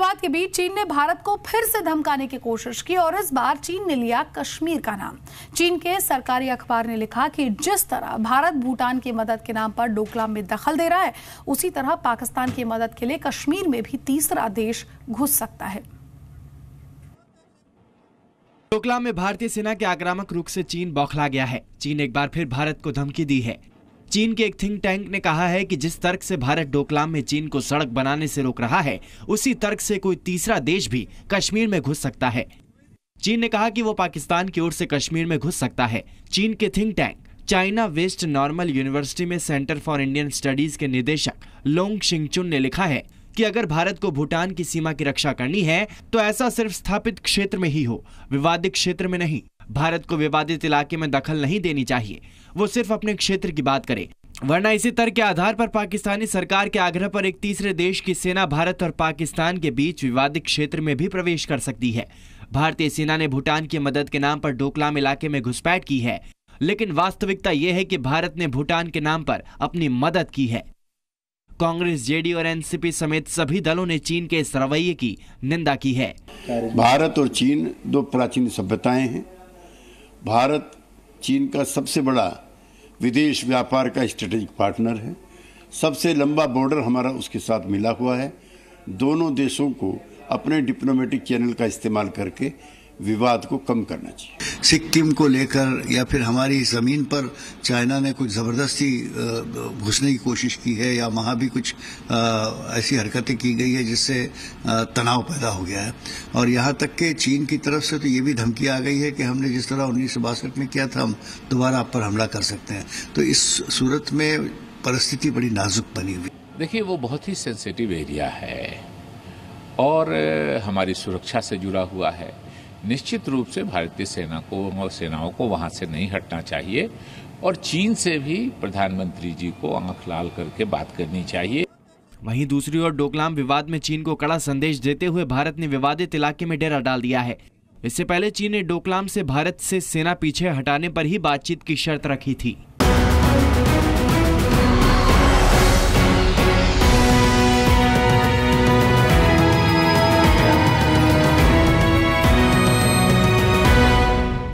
विवाद के बीच चीन ने भारत को फिर से धमकाने की कोशिश की और इस बार चीन ने लिया कश्मीर का नाम। चीन के सरकारी अखबार ने लिखा कि जिस तरह भारत भूटान की मदद के नाम पर डोकलाम में दखल दे रहा है, उसी तरह पाकिस्तान की मदद के लिए कश्मीर में भी तीसरा देश घुस सकता है। डोकलाम में भारतीय सेना के आक्रामक रुख से चीन बौखला गया है। चीन एक बार फिर भारत को धमकी दी है। चीन के एक थिंक टैंक ने कहा है कि जिस तर्क से भारत डोकलाम में चीन को सड़क बनाने से रोक रहा है, उसी तर्क से कोई तीसरा देश भी कश्मीर में घुस सकता है। चीन ने कहा कि वो पाकिस्तान की ओर से कश्मीर में घुस सकता है। चीन के think tank China West Normal University में सेंटर फॉर इंडियन स्टडीज के निदेशक लोंग शिंगचुन ने लिखा है कि अगर भारत को भूटान की सीमा की रक्षा करनी है तो ऐसा सिर्फ स्थापित क्षेत्र में ही हो, विवादित क्षेत्र में नहीं। भारत को विवादित इलाके में दखल नहीं देनी चाहिए, वो सिर्फ अपने क्षेत्र की बात करे, वरना इसी तर्क के आधार पर पाकिस्तानी सरकार के आग्रह पर एक तीसरे देश की सेना भारत और पाकिस्तान के बीच विवादित क्षेत्र में भी प्रवेश कर सकती है। भारतीय सेना ने भूटान की मदद के नाम पर डोकलाम इलाके में घुसपैठ की है, लेकिन वास्तविकता यह है कि भारत ने भूटान के नाम पर अपनी मदद की है। कांग्रेस, जेडी और एनसीपी समेत सभी दलों ने चीन के इस रवैये की निंदा की है। भारत और चीन दो प्राचीन सभ्यताएं हैं। भारत चीन का सबसे बड़ा विदेश व्यापार का स्ट्रेटेजिक पार्टनर है। सबसे लंबा बॉर्डर हमारा उसके साथ मिला हुआ है। दोनों देशों को अपने डिप्लोमेटिक चैनल का इस्तेमाल करके विवाद को कम करना चाहिए। सिक्किम को लेकर या फिर हमारी जमीन पर चाइना ने कुछ जबरदस्ती घुसने की कोशिश की है या वहां भी कुछ ऐसी हरकतें की गई है जिससे तनाव पैदा हो गया है। और यहां तक के चीन की तरफ से तो ये भी धमकी आ गई है कि हमने जिस तरह 1962 में किया था, हम दोबारा आप पर हमला कर सकते हैं। तो इस सूरत में परिस्थिति बड़ी नाजुक बनी हुई। देखिए, वो बहुत ही सेंसिटिव एरिया है और हमारी सुरक्षा से जुड़ा हुआ है। निश्चित रूप से भारतीय सेनाओं को वहां से नहीं हटना चाहिए और चीन से भी प्रधानमंत्री जी को आंख लाल करके बात करनी चाहिए। वहीं दूसरी ओर डोकलाम विवाद में चीन को कड़ा संदेश देते हुए भारत ने विवादित इलाके में डेरा डाल दिया है। इससे पहले चीन ने डोकलाम से भारत से सेना पीछे हटाने पर ही बातचीत की शर्त रखी थी।